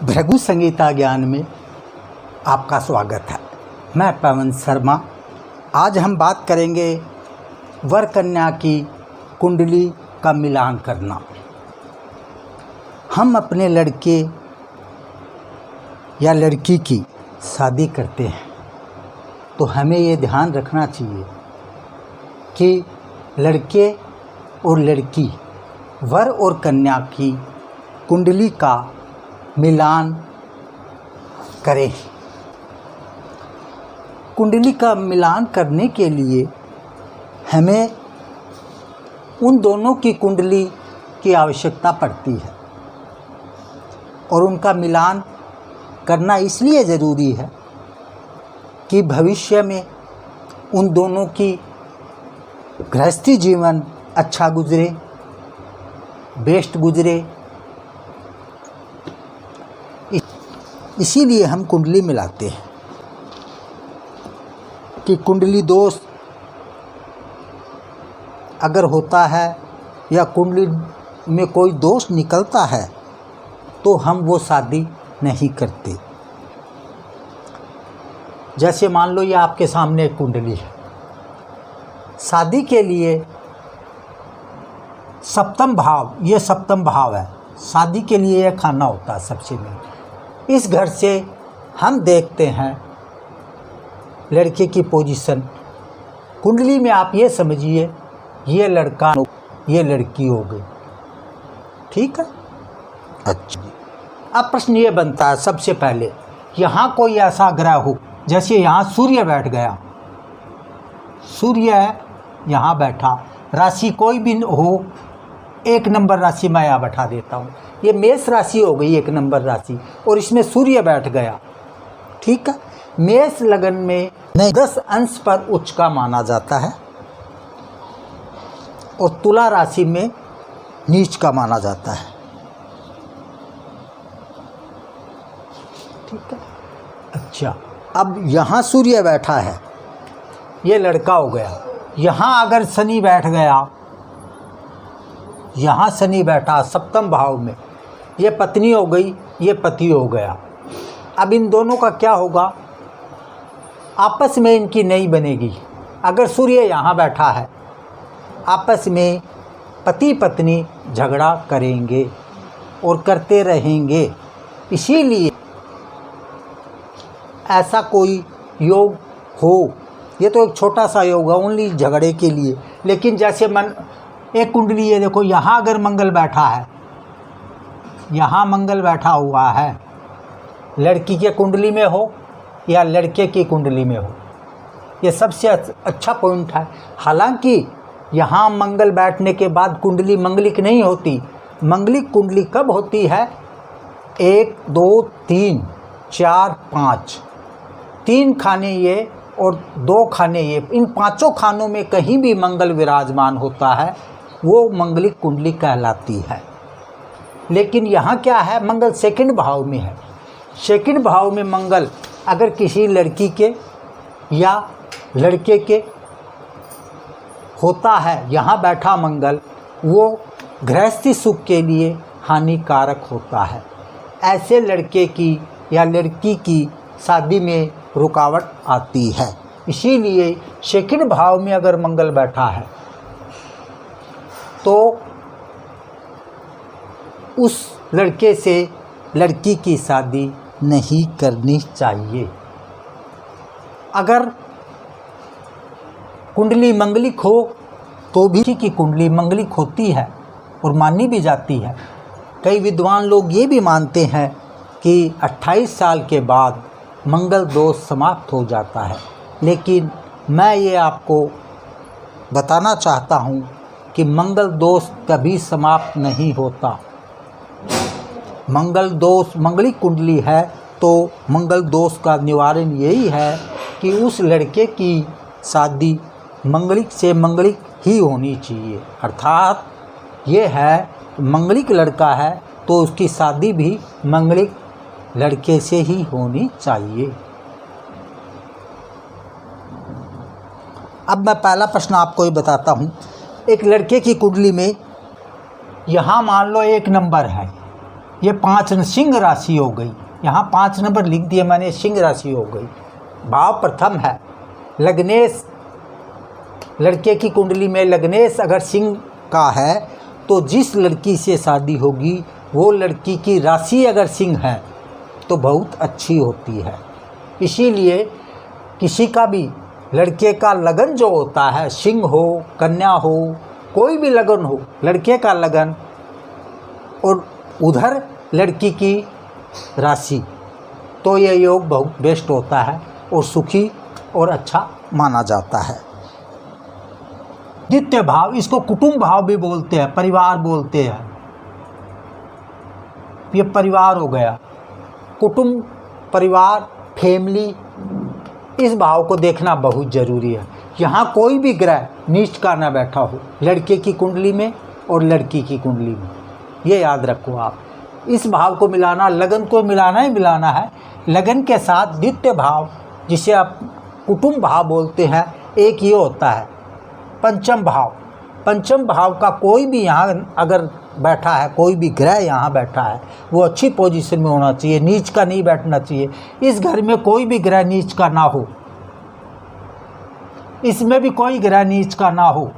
भृगु संगीता ज्ञान में आपका स्वागत है। मैं पवन शर्मा। आज हम बात करेंगे वर कन्या की कुंडली का मिलान करना। हम अपने लड़के या लड़की की शादी करते हैं तो हमें ये ध्यान रखना चाहिए कि लड़के और लड़की, वर और कन्या की कुंडली का मिलान करें। कुंडली का मिलान करने के लिए हमें उन दोनों की कुंडली की आवश्यकता पड़ती है और उनका मिलान करना इसलिए ज़रूरी है कि भविष्य में उन दोनों की गृहस्थी जीवन अच्छा गुजरे, बेस्ट गुजरे। इसीलिए हम कुंडली मिलाते हैं कि कुंडली दोष अगर होता है या कुंडली में कोई दोष निकलता है तो हम वो शादी नहीं करते। जैसे मान लो ये आपके सामने एक कुंडली है, शादी के लिए सप्तम भाव, ये सप्तम भाव है। शादी के लिए यह खाना होता है सबसे मेन। इस घर से हम देखते हैं लड़के की पोजीशन। कुंडली में आप ये समझिए ये लड़का ये लड़की हो गई, ठीक है। अच्छा, अब प्रश्न ये बनता है सबसे पहले, यहाँ कोई ऐसा ग्रह हो, जैसे यहाँ सूर्य बैठ गया, सूर्य यहाँ बैठा, राशि कोई भी हो, एक नंबर राशि मैं यहाँ बैठा देता हूँ। ये मेष राशि हो गई एक नंबर राशि और इसमें सूर्य बैठ गया, ठीक है। मेष लगन में 10 अंश पर उच्च का माना जाता है और तुला राशि में नीच का माना जाता है, ठीक है। अच्छा, अब यहाँ सूर्य बैठा है, ये लड़का हो गया। यहाँ अगर शनि बैठ गया, यहाँ शनि बैठा सप्तम भाव में, ये पत्नी हो गई, ये पति हो गया। अब इन दोनों का क्या होगा, आपस में इनकी नहीं बनेगी। अगर सूर्य यहाँ बैठा है, आपस में पति पत्नी झगड़ा करेंगे और करते रहेंगे। इसीलिए ऐसा कोई योग हो, ये तो एक छोटा सा योग है ओनली झगड़े के लिए। लेकिन जैसे एक कुंडली है, देखो यहाँ अगर मंगल बैठा है, यहाँ मंगल बैठा हुआ है, लड़की के कुंडली में हो या लड़के की कुंडली में हो, ये सबसे अच्छा पॉइंट है। हालांकि यहाँ मंगल बैठने के बाद कुंडली मंगलिक नहीं होती। मंगलिक कुंडली कब होती है, 1 2 3 4 5, 3 खाने ये और 2 खाने ये, इन 5 खानों में कहीं भी मंगल विराजमान होता है वो मंगलिक कुंडली कहलाती है। लेकिन यहाँ क्या है, मंगल सेकंड भाव में है। सेकंड भाव में मंगल अगर किसी लड़की के या लड़के के होता है, यहाँ बैठा मंगल, वो गृहस्थी सुख के लिए हानिकारक होता है। ऐसे लड़के की या लड़की की शादी में रुकावट आती है। इसीलिए सेकंड भाव में अगर मंगल बैठा है तो उस लड़के से लड़की की शादी नहीं करनी चाहिए। अगर कुंडली मंगलिक हो तो भी की कुंडली मंगलिक होती है और मानी भी जाती है। कई विद्वान लोग ये भी मानते हैं कि 28 साल के बाद मंगल दोष समाप्त हो जाता है। लेकिन मैं ये आपको बताना चाहता हूँ कि मंगल दोष कभी समाप्त नहीं होता। मंगल दोष, मंगलिक कुंडली है तो मंगल दोष का निवारण यही है कि उस लड़के की शादी मंगलिक से मंगलिक ही होनी चाहिए। अर्थात ये है मंगलिक लड़का है तो उसकी शादी भी मंगलिक लड़के से ही होनी चाहिए। अब मैं पहला प्रश्न आपको ये बताता हूँ। एक लड़के की कुंडली में यहाँ मान लो 1 नंबर है, ये 5 सिंह राशि हो गई, यहाँ 5 नंबर लिख दिए मैंने, सिंह राशि हो गई। भाव प्रथम है लग्नेश, लड़के की कुंडली में लग्नेश अगर सिंह का है तो जिस लड़की से शादी होगी वो लड़की की राशि अगर सिंह है तो बहुत अच्छी होती है। इसीलिए किसी का भी लड़के का लगन जो होता है, सिंह हो, कन्या हो, कोई भी लगन हो, लड़के का लगन और उधर लड़की की राशि, तो ये योग बहुत बेस्ट होता है और सुखी और अच्छा माना जाता है। द्वितीय भाव, इसको कुटुंब भाव भी बोलते हैं, परिवार बोलते हैं। ये परिवार हो गया, कुटुंब, परिवार, फैमिली, इस भाव को देखना बहुत ज़रूरी है। यहाँ कोई भी ग्रह नीच का ना बैठा हो लड़के की कुंडली में और लड़की की कुंडली में, ये याद रखो आप। इस भाव को मिलाना, लगन को मिलाना ही मिलाना है। लगन के साथ द्वितीय भाव जिसे आप कुटुंब भाव बोलते हैं, एक ये होता है पंचम भाव। पंचम भाव का कोई भी यहाँ अगर बैठा है, कोई भी ग्रह यहाँ बैठा है, वो अच्छी पोजीशन में होना चाहिए, नीच का नहीं बैठना चाहिए। इस घर में कोई भी ग्रह नीच का ना हो, इसमें भी कोई ग्रह नीच का ना हो,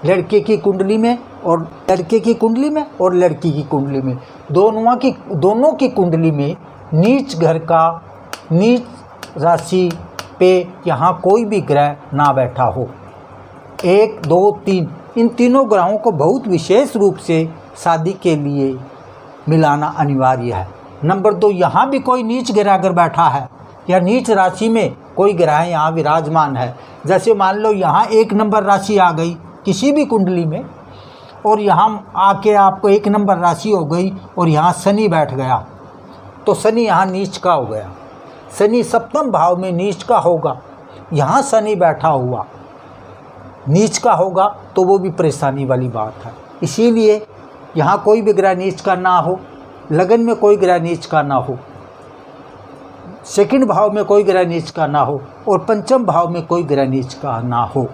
लड़के की कुंडली में और लड़के की कुंडली में और लड़की की कुंडली में, दोनों की कुंडली में नीच घर का, नीच राशि पे यहाँ कोई भी ग्रह ना बैठा हो। 1, 2, 3 इन तीनों ग्रहों को बहुत विशेष रूप से शादी के लिए मिलाना अनिवार्य है। नंबर 2, यहाँ भी कोई नीच ग्रह अगर बैठा है या नीच राशि में कोई ग्रह यहाँ विराजमान है, जैसे मान लो यहाँ 1 नंबर राशि आ गई किसी भी कुंडली में और यहाँ आके आपको 1 नंबर राशि हो गई और यहाँ शनि बैठ गया, तो शनि यहाँ नीच का हो गया। शनि सप्तम भाव में नीच का होगा, यहाँ शनि बैठा हुआ नीच का होगा तो वो भी परेशानी वाली बात है। इसीलिए यहाँ कोई भी ग्रह नीच का ना हो, लगन में कोई ग्रह नीच का ना हो, सेकंड भाव में कोई ग्रह नीच का ना हो और पंचम भाव में कोई ग्रह नीच का ना हो।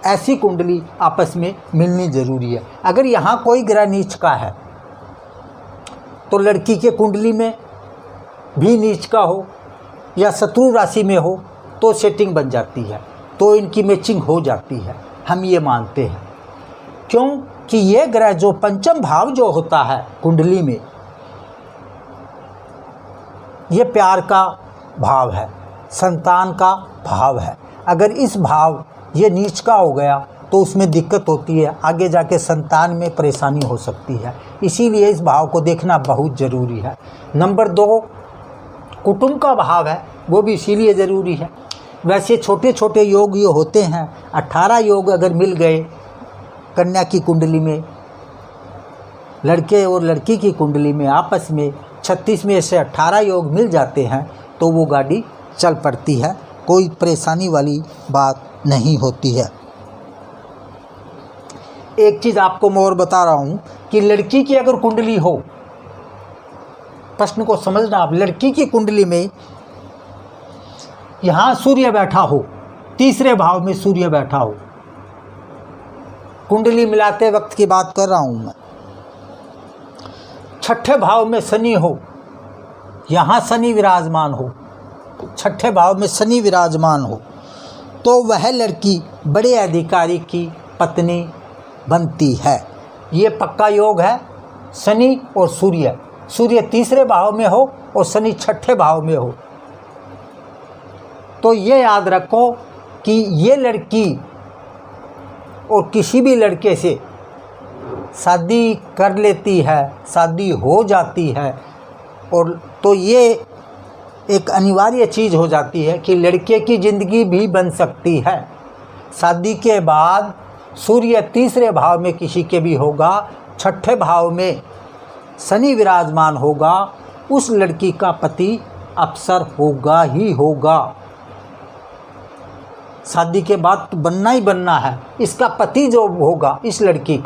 ऐसी कुंडली आपस में मिलनी जरूरी है। अगर यहाँ कोई ग्रह नीच का है तो लड़की के कुंडली में भी नीच का हो या शत्रु राशि में हो तो सेटिंग बन जाती है, तो इनकी मैचिंग हो जाती है, हम ये मानते हैं। क्योंकि ये ग्रह जो पंचम भाव जो होता है कुंडली में, ये प्यार का भाव है, संतान का भाव है। अगर इस भाव ये नीच का हो गया तो उसमें दिक्कत होती है, आगे जाके संतान में परेशानी हो सकती है। इसीलिए इस भाव को देखना बहुत ज़रूरी है। नंबर 2, कुटुंब का भाव है, वो भी इसीलिए ज़रूरी है। वैसे छोटे छोटे योग ये होते हैं, 18 योग अगर मिल गए कन्या की कुंडली में, लड़के और लड़की की कुंडली में आपस में 36 में से 18 योग मिल जाते हैं तो वो गाड़ी चल पड़ती है, कोई परेशानी वाली बात नहीं होती है। एक चीज़ आपको मैं और बता रहा हूँ कि लड़की की अगर कुंडली हो, प्रश्न को समझना आप, लड़की की कुंडली में यहाँ सूर्य बैठा हो, तीसरे भाव में सूर्य बैठा हो, कुंडली मिलाते वक्त की बात कर रहा हूँ मैं, छठे भाव में शनि हो, यहाँ शनि विराजमान हो, छठे भाव में शनि विराजमान हो, तो वह लड़की बड़े अधिकारी की पत्नी बनती है। ये पक्का योग है। शनि और सूर्य, सूर्य तीसरे भाव में हो और शनि छठे भाव में हो, तो ये याद रखो कि ये लड़की और किसी भी लड़के से शादी कर लेती है, शादी हो जाती है, और तो ये एक अनिवार्य चीज़ हो जाती है कि लड़के की ज़िंदगी भी बन सकती है। शादी के बाद सूर्य तीसरे भाव में किसी के भी होगा, छठे भाव में शनि विराजमान होगा, उस लड़की का पति अफसर होगा ही होगा। शादी के बाद तो बनना ही बनना है। इसका पति जो होगा, इस लड़की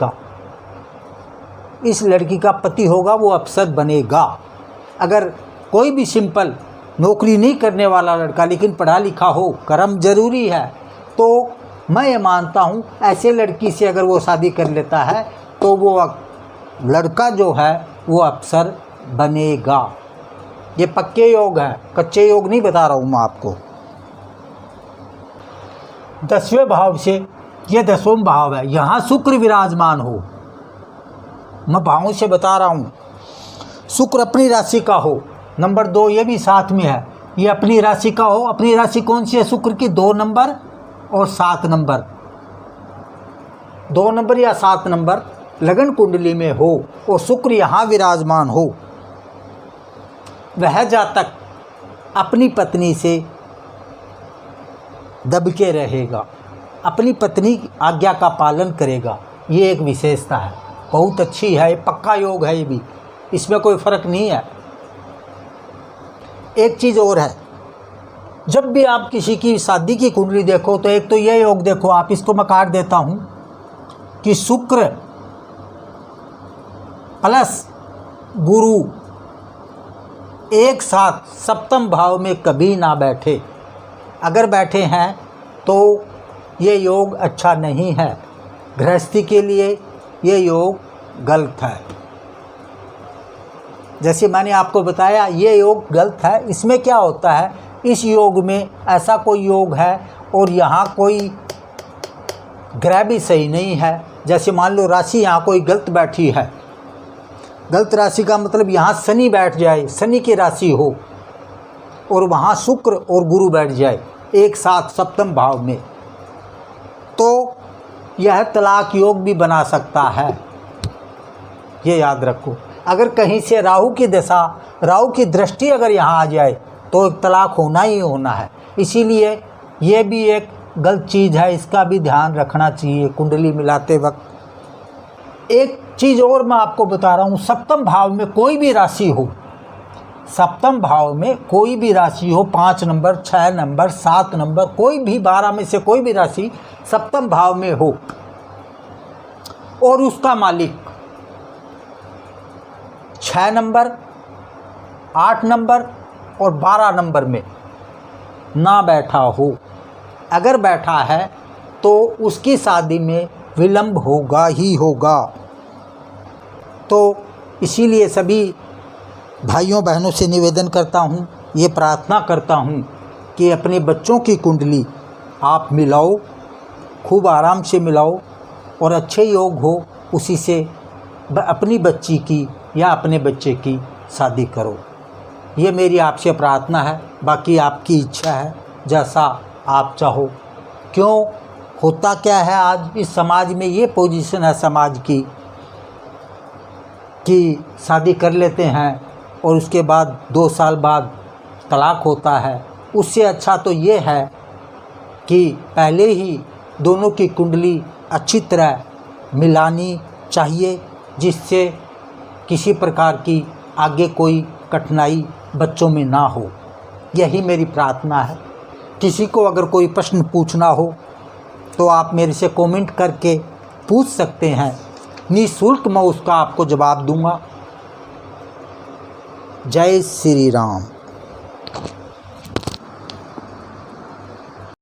का पति होगा, वो अफसर बनेगा। अगर कोई भी सिंपल नौकरी नहीं करने वाला लड़का लेकिन पढ़ा लिखा हो, कर्म जरूरी है, तो मैं ये मानता हूँ ऐसे लड़की से अगर वो शादी कर लेता है तो वो लड़का जो है वो अफसर बनेगा। ये पक्के योग हैं, कच्चे योग नहीं बता रहा हूँ मैं आपको। 10वें भाव से, ये 10वां भाव है, यहाँ शुक्र विराजमान हो, मैं भावों से बता रहा हूँ। शुक्र अपनी राशि का हो। नंबर 2 ये भी साथ में है, ये अपनी राशि का हो। अपनी राशि कौन सी है शुक्र की? 2 नंबर और 7 नंबर। 2 नंबर या 7 नंबर लगन कुंडली में हो और शुक्र यहाँ विराजमान हो। वह जातक अपनी पत्नी से दब के रहेगा, अपनी पत्नी की आज्ञा का पालन करेगा। ये एक विशेषता है, बहुत अच्छी है, पक्का योग है ये भी, इसमें कोई फ़र्क नहीं है। एक चीज़ और है, जब भी आप किसी की शादी की कुंडली देखो तो एक तो ये योग देखो, आप इसको मैं काट देता हूँ कि शुक्र प्लस गुरु एक साथ सप्तम भाव में कभी ना बैठे। अगर बैठे हैं तो ये योग अच्छा नहीं है, गृहस्थी के लिए ये योग गलत है। जैसे मैंने आपको बताया ये योग गलत है। इसमें क्या होता है, इस योग में ऐसा कोई योग है और यहाँ कोई ग्रह भी सही नहीं है। जैसे मान लो राशि यहाँ कोई गलत बैठी है, गलत राशि का मतलब यहाँ शनि बैठ जाए, शनि की राशि हो और वहाँ शुक्र और गुरु बैठ जाए एक साथ सप्तम भाव में, तो यह तलाक योग भी बना सकता है। ये याद रखो। अगर कहीं से राहु की दशा, राहु की दृष्टि अगर यहाँ आ जाए तो एक तलाक होना ही होना है। इसीलिए ये भी एक गलत चीज़ है, इसका भी ध्यान रखना चाहिए कुंडली मिलाते वक्त। एक चीज़ और मैं आपको बता रहा हूँ, सप्तम भाव में कोई भी राशि हो, सप्तम भाव में कोई भी राशि हो, 5 नंबर, 6 नंबर, 7 नंबर, कोई भी 12 में से कोई भी राशि सप्तम भाव में हो और उसका मालिक 6 नंबर, 8 नंबर और 12 नंबर में ना बैठा हो, अगर बैठा है तो उसकी शादी में विलंब होगा ही होगा। तो इसीलिए सभी भाइयों बहनों से निवेदन करता हूँ, ये प्रार्थना करता हूँ कि अपने बच्चों की कुंडली आप मिलाओ, खूब आराम से मिलाओ और अच्छे योग हो, उसी से अपनी बच्ची की या अपने बच्चे की शादी करो। ये मेरी आपसे प्रार्थना है, बाकी आपकी इच्छा है, जैसा आप चाहो। क्यों होता क्या है आज इस समाज में, ये पोजीशन है समाज की कि शादी कर लेते हैं और उसके बाद 2 साल बाद तलाक होता है। उससे अच्छा तो ये है कि पहले ही दोनों की कुंडली अच्छी तरह मिलानी चाहिए, जिससे किसी प्रकार की आगे कोई कठिनाई बच्चों में ना हो। यही मेरी प्रार्थना है। किसी को अगर कोई प्रश्न पूछना हो तो आप मेरे से कमेंट करके पूछ सकते हैं, निःशुल्क मैं उसका आपको जवाब दूंगा। जय श्री राम।